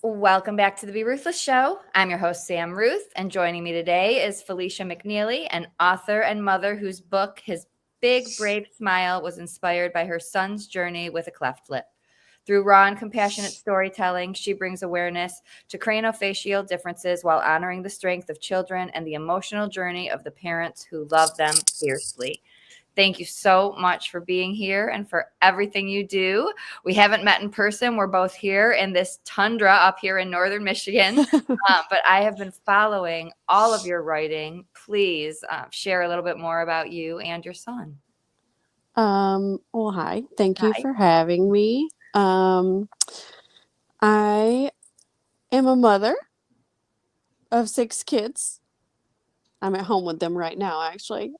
Welcome back to the Be Ruthless Show. I'm your host, Sam Ruth, and joining me today is Felicia McNeely, an author and mother whose book, His Big Brave Smile, was inspired by her son's journey with a cleft lip. Through raw and compassionate storytelling, she brings awareness to craniofacial differences while honoring the strength of children and the emotional journey of the parents who love them fiercely. Thank you so much for being here and for everything you do. We haven't met in person. We're both here in this tundra up here in northern Michigan, but I have been following all of your writing. Please share a little bit more about you and your son. Well, hi. Thank you Hi. for having me. I am a mother of 6 kids. I'm at home with them right now, actually.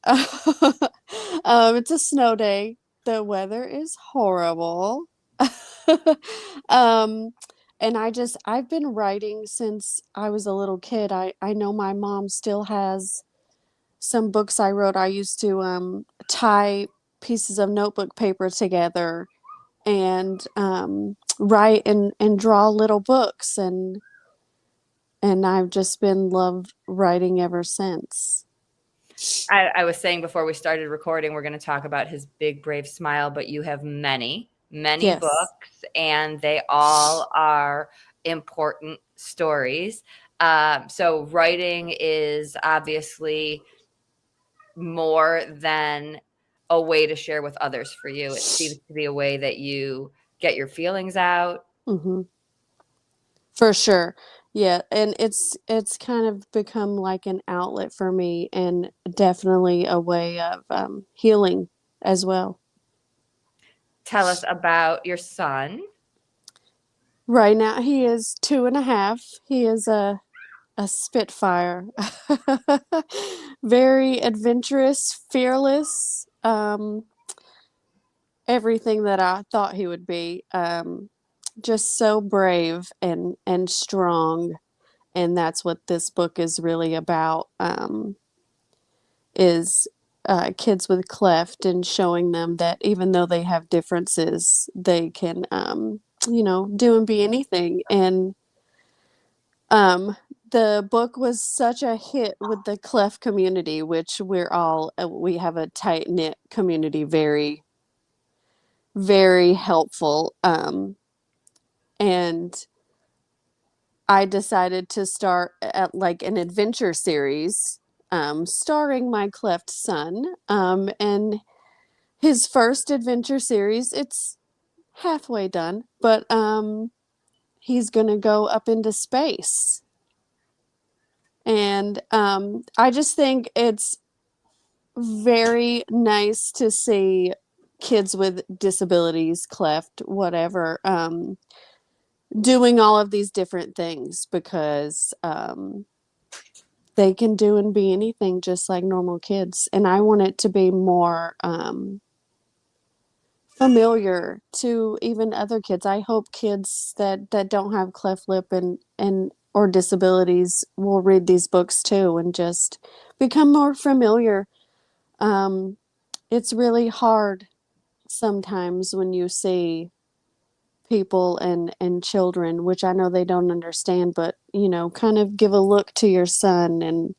It's a snow day. The weather is horrible. um, and I've been writing since I was a little kid. I know my mom still has some books I wrote. I used to tie pieces of notebook paper together and write and draw little books, and I've just been loved writing ever since. I was saying before we started recording, we're going to talk about His Big Brave Smile, but you have many Yes. books, and they all are important stories. So writing is obviously more than a way to share with others for you. It seems to be a way that you get your feelings out. Hmm. For sure. Yeah, and it's kind of become like an outlet for me, and definitely a way of healing as well. Tell us about your son. Right now, he is 2.5. He is a spitfire. Very adventurous, fearless, everything that I thought he would be. Just so brave and strong, and that's what this book is really about. Is kids with cleft, and showing them that even though they have differences, they can do and be anything. And Um, the book was such a hit with the cleft community, which we have a tight knit community, very, very helpful. And I decided to start at like an adventure series, starring my cleft son. And his first adventure series, it's halfway done, but he's gonna go up into space. And I just think it's very nice to see kids with disabilities, cleft, whatever, doing all of these different things, because they can do and be anything just like normal kids. And I want it to be more familiar to even other kids. I hope kids that don't have cleft lip and or disabilities will read these books too, and just become more familiar. um, it's really hard sometimes when you see people and children, which I know they don't understand, but kind of give a look to your son and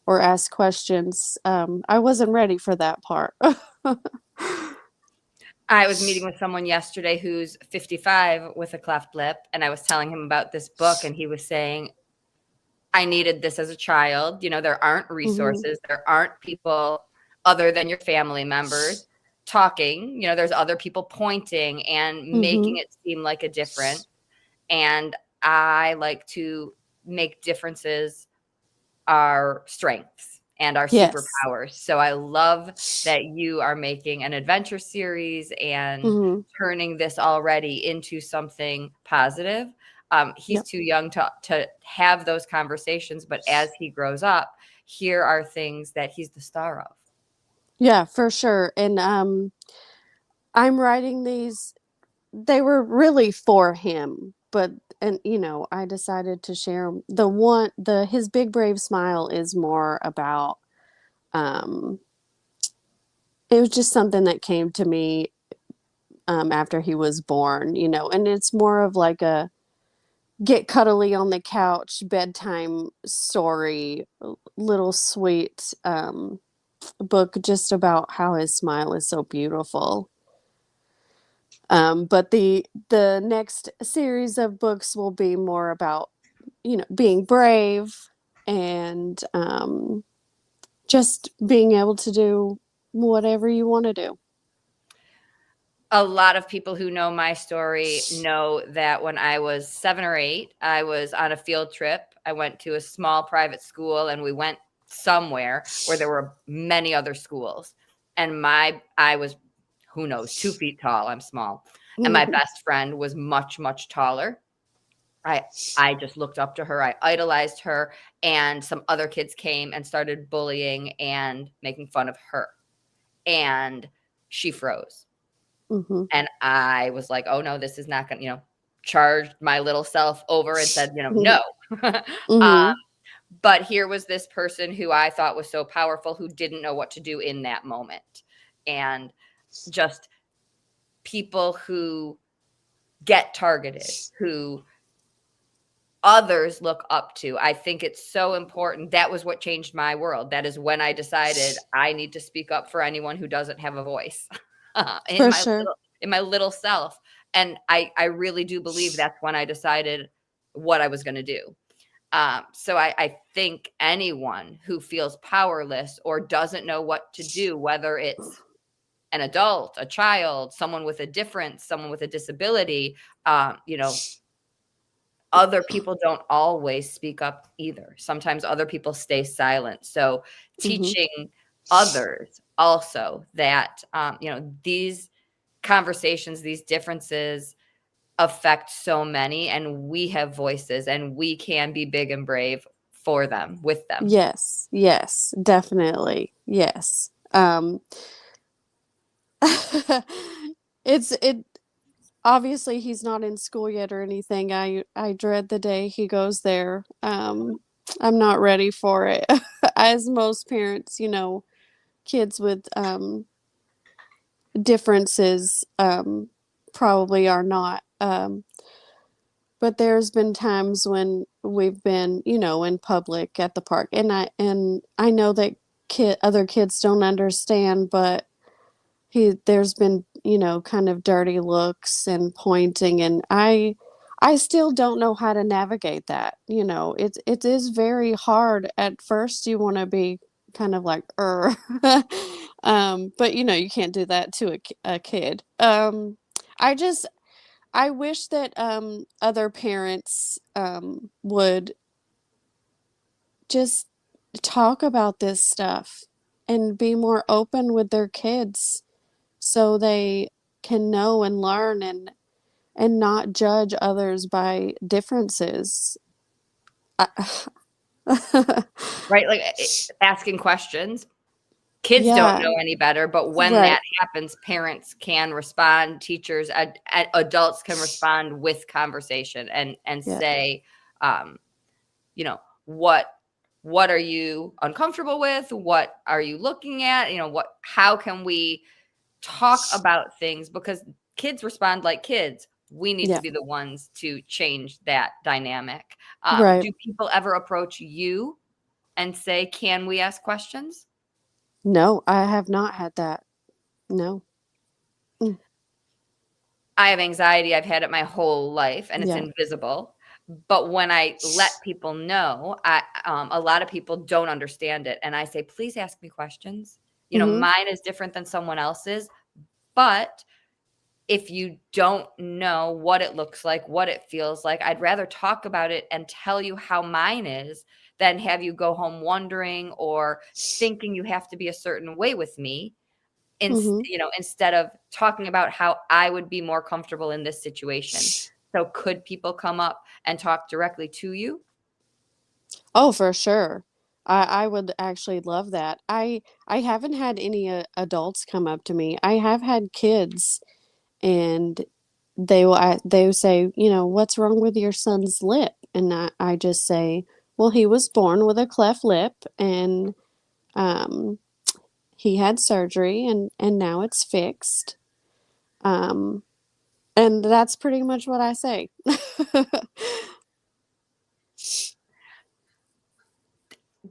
or ask questions. I wasn't ready for that part. I was meeting with someone yesterday who's 55 with a cleft lip, and I was telling him about this book, and he was saying, I needed this as a child. There aren't Hmm. resources, there aren't people other than your family members talking. There's other people pointing and making Hmm. it seem like a difference. And I like to make differences our strengths and our Yes. superpowers. So I love that you are making an adventure series and Hmm. turning this already into something positive. He's Yep. too young to have those conversations, but as he grows up, here are things that he's the star of. Yeah, for sure. And I'm writing these. They were really for him, but and I decided to share 'em. The His Big Brave Smile is more about. Um, it was just something that came to me after he was born, and it's more of like a get cuddly on the couch, bedtime story, little sweet book just about how his smile is so beautiful. But the next series of books will be more about, being brave and just being able to do whatever you want to do. A lot of people who know my story know that when I was 7 or 8, I was on a field trip. I went to a small private school, and we went somewhere where there were many other schools. And I was, who knows, 2 feet tall. I'm small. And my best friend was much, much taller. I just looked up to her. I idolized her. And some other kids came and started bullying and making fun of her. And she froze. Mm-hmm. And I was like, oh no, this is not going to, charged my little self over and said, no. Mm-hmm. But here was this person who I thought was so powerful, who didn't know what to do in that moment. And just people who get targeted, who others look up to. I think it's so important. That was what changed my world. That is when I decided I need to speak up for anyone who doesn't have a voice For sure. in my little self. And I really do believe that's when I decided what I was going to do. So I think anyone who feels powerless or doesn't know what to do, whether it's an adult, a child, someone with a difference, someone with a disability, other people don't always speak up either. Sometimes other people stay silent. So teaching others also that, these conversations, these differences affect so many, and we have voices, and we can be big and brave for them, with them. Yes, yes, definitely. Yes. It obviously he's not in school yet or anything. I dread the day he goes there. I'm not ready for it. As most parents, kids with differences probably are not. But there's been times when we've been, in public at the park, and I know that other kids don't understand, but there's been, kind of dirty looks and pointing, and I still don't know how to navigate that. It is very hard. At first you want to be kind of like but you can't do that to a kid. I just I wish that other parents would just talk about this stuff and be more open with their kids so they can know and learn and not judge others by differences. Right? Like asking questions. Kids don't Yeah, know any better, but when that right. happens, parents can respond, teachers, adults can respond with conversation and Yeah. say, um, you know, what are you uncomfortable with? What are you looking at? How can we talk about things? Because kids respond like kids. We need to Yeah. be the ones to change that dynamic. Right. Do people ever approach you and say, can we ask questions? No, I have not had that. No. Mm. I have anxiety. I've had it my whole life, and it's Yeah. invisible. But when I let people know, a lot of people don't understand it, and I say, "Please ask me questions." Mhm. Mine is different than someone else's, but if you don't know what it looks like, what it feels like, I'd rather talk about it and tell you how mine is than have you go home wondering or thinking you have to be a certain way with me. Mhm. Instead of talking about how I would be more comfortable in this situation. So could people come up and talk directly to you? Oh, for sure. I would actually love that. I haven't had any adults come up to me. I have had kids, and they will say, "What's wrong with your son's lip?" And I just say, "Well, he was born with a cleft lip, and um, he had surgery, and now it's fixed." Um, and that's pretty much what I say.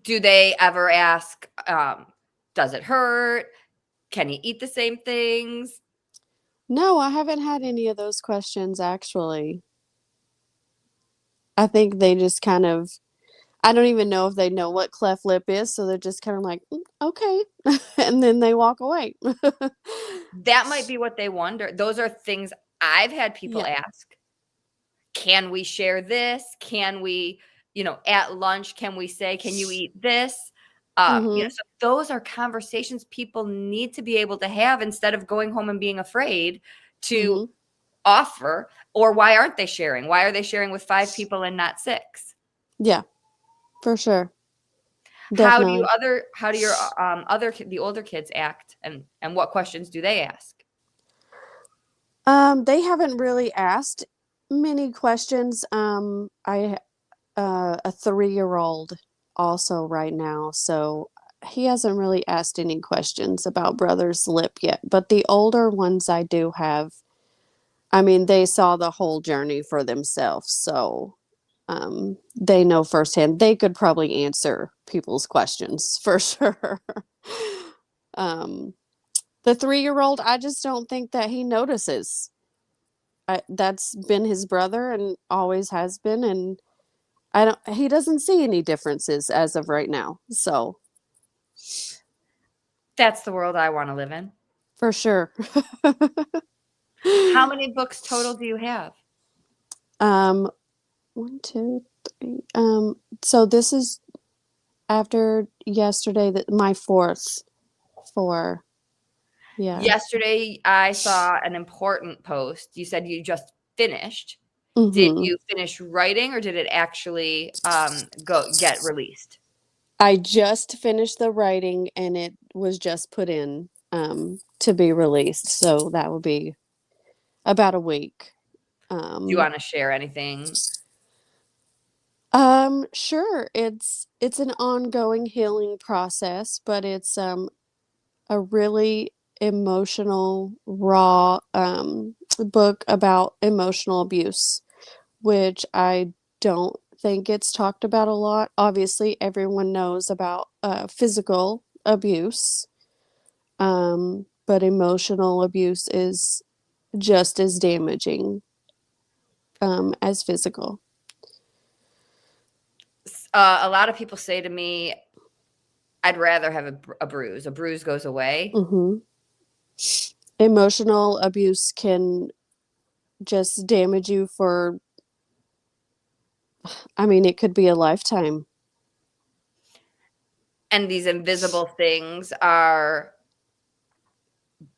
Do they ever ask, does it hurt? Can you eat the same things? No, I haven't had any of those questions actually. I think they just kind of, I don't even know if they know what cleft lip is, so they're just kind of like, "Mm, okay," and then they walk away. That might be what they wonder. Those are things I've had people Yeah. ask. Can we share this? Can we, at lunch, can we say, can you eat this? Mhm. So those are conversations people need to be able to have instead of going home and being afraid to Mhm. offer. Or why aren't they sharing? Why are they sharing with 5 people and not 6? Yeah, for sure. How do Definitely. your the older kids act, and what questions do they ask? They haven't really asked many questions. A 3-year-old also right now, so he hasn't really asked any questions about brother's lip yet. But the older ones I do have, I mean, they saw the whole journey for themselves, so they know firsthand. They could probably answer people's questions for sure. um, the 3-year-old, I just don't think that he notices. That's been his brother and always has been, and I don't he doesn't see any differences as of right now. So, That's the world I wanna live in. for sure. How many books total do you have? Um, 1, 2, 3, so this is after yesterday that my 4th 4. Yeah. Yesterday, I saw an important post. You said you just finished. Did Mhm. you finish writing or did it actually, go get released? I just finished the writing and it was just put in, to be released, so that will be about a week. Do you Um wanna share anything? Sure. It's an ongoing healing process, but it's a really emotional, raw book about emotional abuse, which I don't think it's talked about a lot. Obviously, everyone knows about physical abuse, but emotional abuse is just as damaging as physical. A lot of people say to me, "I'd rather have a bruise. A bruise goes away." Hmm. Emotional abuse can just damage you for, I mean, it could be a lifetime. And these invisible things are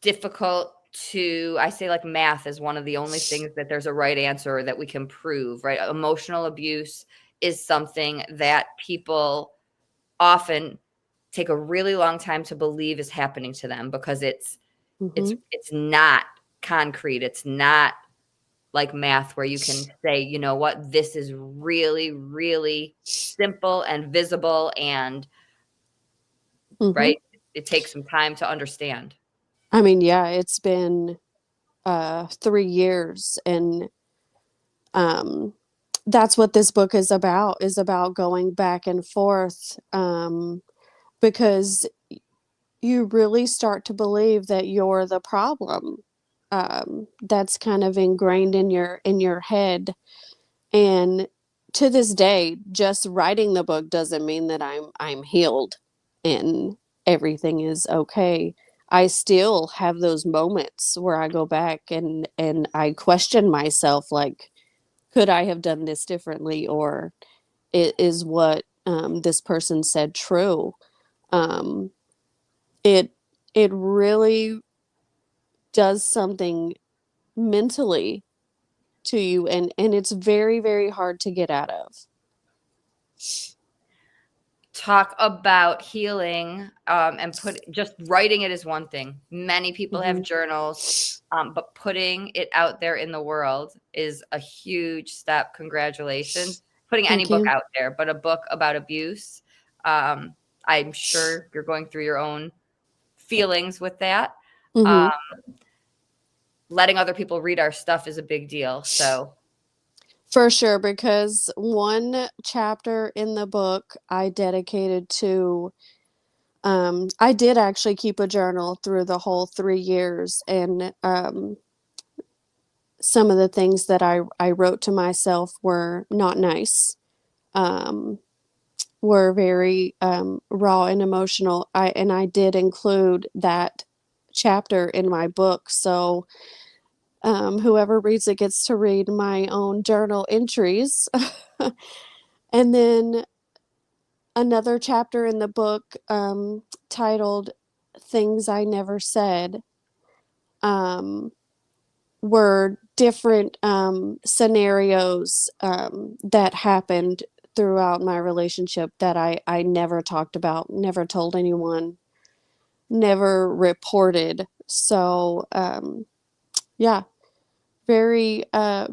difficult to I say, like, math is one of the only things that there's a right answer that we can prove, right? Emotional abuse is something that people often take a really long time to believe is happening to them because Mhm, it's not concrete. It's not like math where you can say, "You know what? This is really, really simple and visible and" mhm. right? It takes some time to understand. I mean, yeah, it's been, 3 years, and, um, that's what this book is about going back and forth, because you really start to believe that you're the problem. That's kind of ingrained in your head. And to this day, just writing the book doesn't mean that I'm healed and everything is okay. I still have those moments where I go back and I question myself like, could I have done this differently, or is what this person said true? Um, it it really does something mentally to you, and it's very, very hard to get out of. Talk about healing, and put just writing it is one thing. Many people have Mhm. journals, but putting it out there in the world is a huge step. Congratulations. Putting any Thank book you. out there, but a book about abuse, um, I'm sure you're going through your own feelings with that. Um, Mhm. letting other people read our stuff is a big deal. So For sure, because one chapter in the book I dedicated to, I did actually keep a journal through the whole 3 years, and some of the things that I wrote to myself were not nice, um, were very raw and emotional. I did include that chapter in my book, so whoever reads it gets to read my own journal entries. And then another chapter in the book, titled Things I Never Said, um, were different scenarios that happened throughout my relationship that I never talked about, never told anyone, never reported. So, yeah, very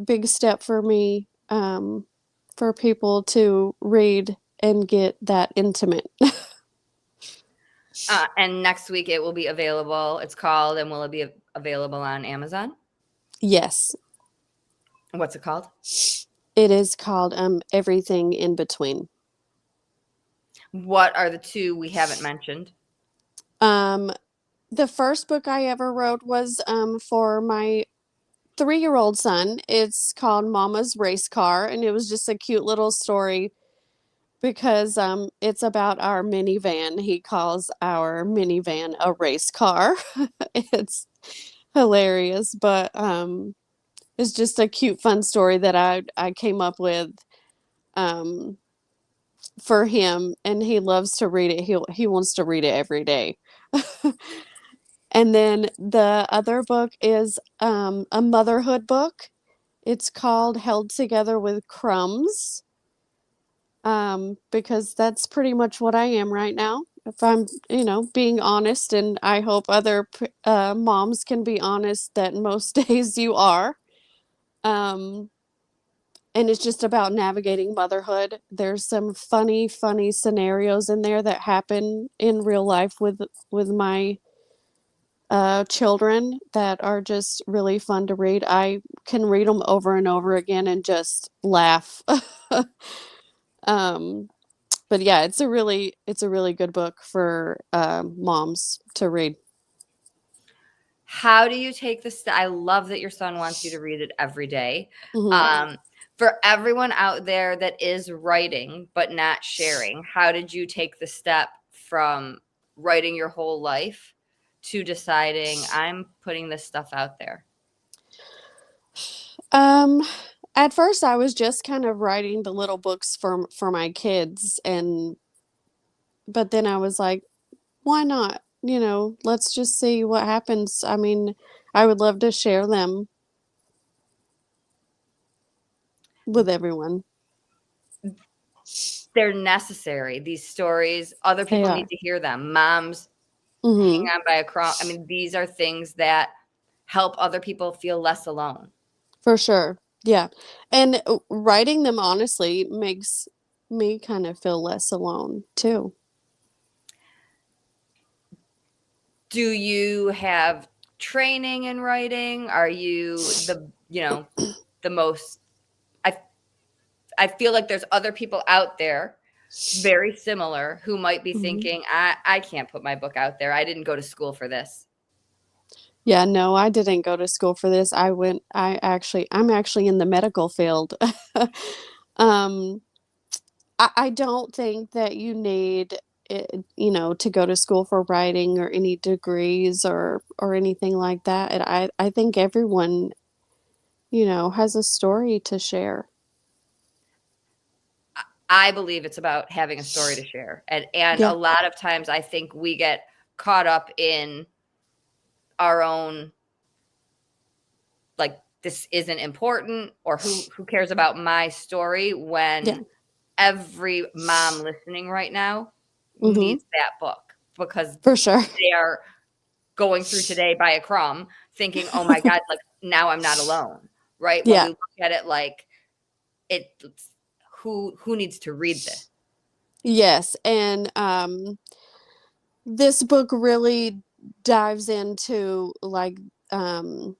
big step for me, for people to read and get that intimate. And next week it will be available. It's called, and will it be available on Amazon? Yes, What's it called? it is called Everything in Between. What are the two we haven't mentioned? Um, the first book I ever wrote was for my 3-year-old son. It's called Mama's Race Car, and it was just a cute little story because it's about our minivan. He calls our minivan a race car. It's hilarious, but it's just a cute, fun story that I came up with um, for him, and he loves to read it. He wants to read it every day. And then the other book is a motherhood book. It's called Held Together with Crumbs, because that's pretty much what I am right now. If I'm, being honest, and I hope other moms can be honest that most days you are. Um, and it's just about navigating motherhood. There's some funny scenarios in there that happen in real life with my children that are just really fun to read. I can read them over and over again and just laugh. um, but yeah, it's a really good book for moms to read. How do you take this? I love that your son wants you to read it every day. Hmm. Um, for everyone out there that is writing but not sharing, how did you take the step from writing your whole life to deciding I'm putting this stuff out there? Um, at first, I was just kind of writing the little books for my kids, and but then I was like, why not? Let's just see what happens. I mean, I would love to share them with everyone. They're necessary. These stories, other They people need are. to hear them. Moms hang Hmm. on by a crumb. I mean, these are things that help other people feel less alone. For sure. Yeah. And writing them honestly makes me kind of feel less alone too. Do you have training in writing? Are you the most I I feel like there's other people out there very similar who might be Hmm. thinking, I can't put my book out there. I didn't go to school for this. Yeah, no, I didn't go to school for this. I'm actually in the medical field. um, I don't think that you need to go to school for writing or any degrees or anything like that. And I think everyone, has a story to share. I believe it's about having a story to share. And a Yeah. lot of times I think we get caught up in our own, like, this isn't important, or who cares about my story, Yeah. when every mom listening right now Hmm. needs that book, because For sure. they are going through today by a crumb thinking, oh my God, like, now I'm not alone. Right. When we Yeah. look at it like it, who needs to read this? Yes. And this book really dives into like um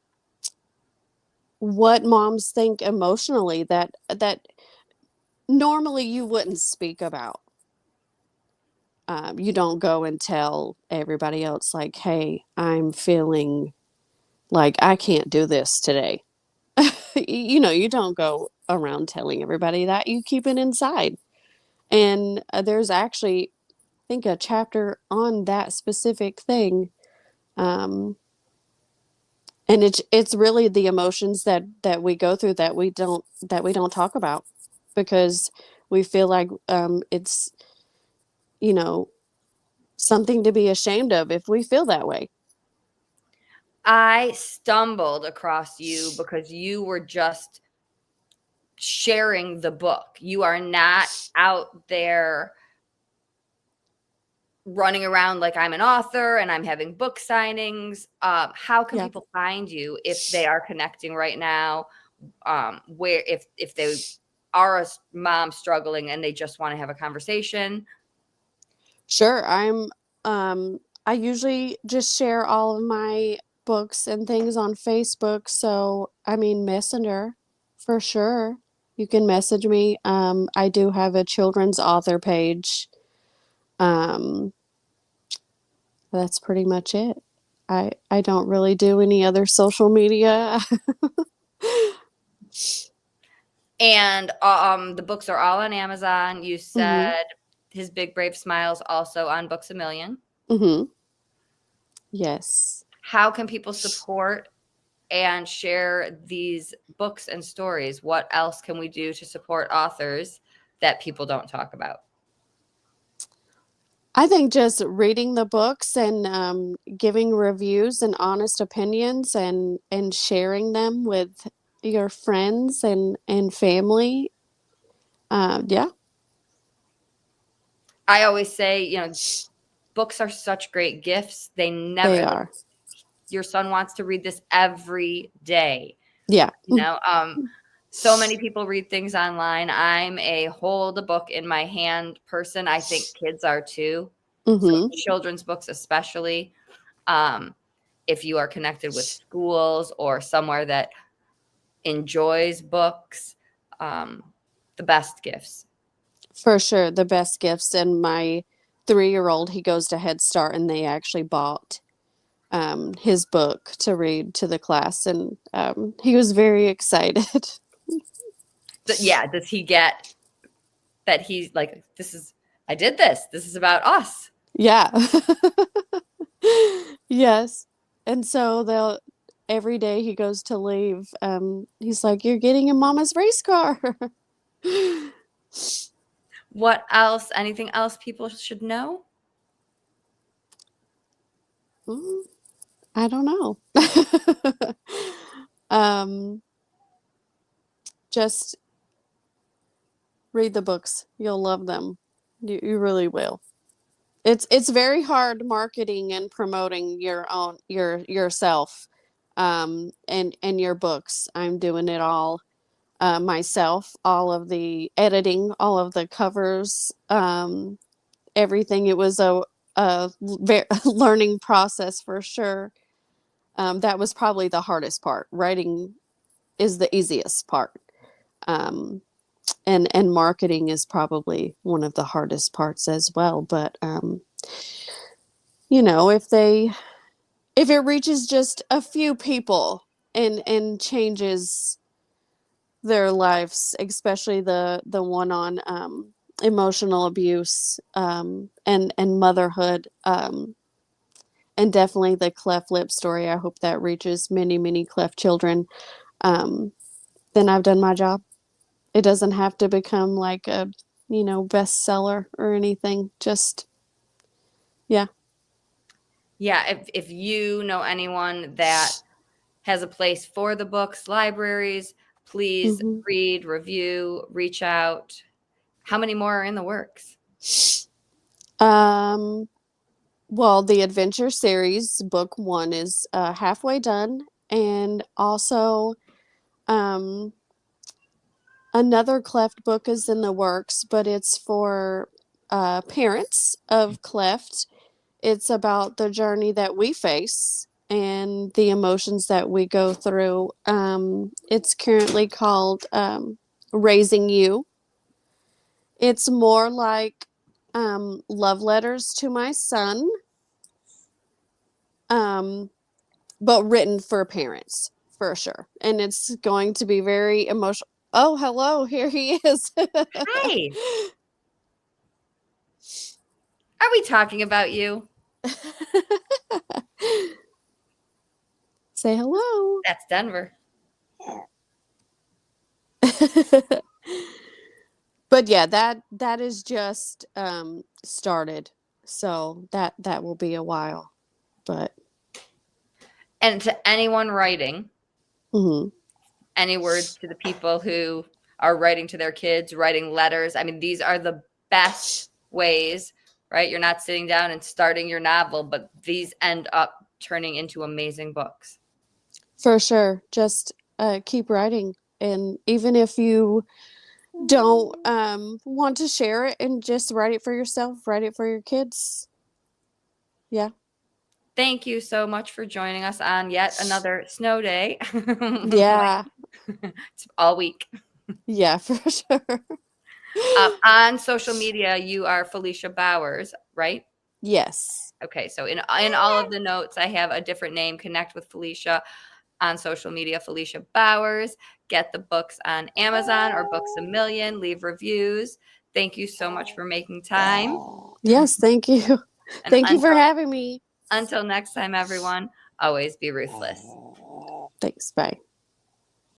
what moms think emotionally that normally you wouldn't speak about. You don't go and tell everybody else, like, hey, I'm feeling like I can't do this today. You don't go around telling everybody that. You keep it inside. And there's actually, I think, a chapter on that specific thing. Um, and it's really the emotions that we go through that we don't talk about because we feel like it's you know something to be ashamed of if we feel that way. I stumbled across you because you were just sharing the book. You are not out there running around like I'm an author and I'm having book signings. How can Yeah. people find you if they are connecting right now? Where if they are a mom struggling and they just want to have a conversation? Sure. I usually just share all of my books and things on Facebook. So, I mean, Messenger for sure. You can message me. I do have a children's author page. Um, that's pretty much it. I don't really do any other social media. And the books are all on Amazon. You Mhm. said His Big Brave Smiles also on Books a Million. Mhm. Yes. How can people support and share these books and stories? What else can we do to support authors that people don't talk about? I think just reading the books and giving reviews and honest opinions and sharing them with your friends and family. Yeah, I always say, books are such great gifts. They they never, like, are. your son wants to read this every day. Yeah. You know, so many people read things online. I'm a hold a book in my hand person. I think kids are too. So Mm-hmm. children's books, especially. Um, if you are connected with schools or somewhere that enjoys books, um, the best gifts. For sure, the best gifts. And my 3-year-old, he goes to Head Start, and they actually bought his book to read to the class, and he was very excited. Yeah, does he get that he's like, I did this. This is about us. Yeah. Yes. And so they'll every day he goes to leave, he's like, "You're getting in mama's race car." What else? Anything else people should know? Mm, I don't know. Um, just read the books. You'll love them. You really will. It's very hard marketing and promoting yourself, and your books. I'm doing it all myself, all of the editing, all of the covers, everything. It was a learning process for sure. That was probably the hardest part. Writing is the easiest part. Um, and marketing is probably one of the hardest parts as well. But if it reaches just a few people and changes their lives, especially the one on emotional abuse, and motherhood, and definitely the cleft lip story. I hope that reaches many, many cleft children. Um, then I've done my job. It doesn't have to become like a bestseller or anything. Just yeah. Yeah, if you know anyone that has a place for the books, libraries, please Hmm. read, review, reach out. How many more are in the works? Um, well, the adventure series book one is halfway done, and also um, another cleft book is in the works, but it's for parents of cleft. It's about the journey that we face and the emotions that we go through. It's currently called Raising You. It's more like love letters to my son, but written for parents for sure. And it's going to be very emotional. Oh, hello, here he is. Hi. Are we talking about you? Say hello. That's Denver. But yeah, that is just started. So that will be a while. But And to anyone writing, mhm. any words to the people who are writing to their kids, writing letters. I mean, these are the best ways, right? You're not sitting down and starting your novel, but these end up turning into amazing books. For sure. Just keep writing. And even if you don't want to share it and just write it for yourself, write it for your kids. Yeah. Thank you so much for joining us on yet another snow day. Yeah. It's all week. Yeah, for sure. On social media, you are Felicia Bowers, right? Yes. Okay, so in all of the notes, I have a different name. Connect with Felicia on social media, Felicia Bowers. Get the books on Amazon or Books a Million. Leave reviews. Thank you so much for making time. Yes, thank you. And Thank you for having me. until next time, everyone, always be ruthless. Thanks. Bye.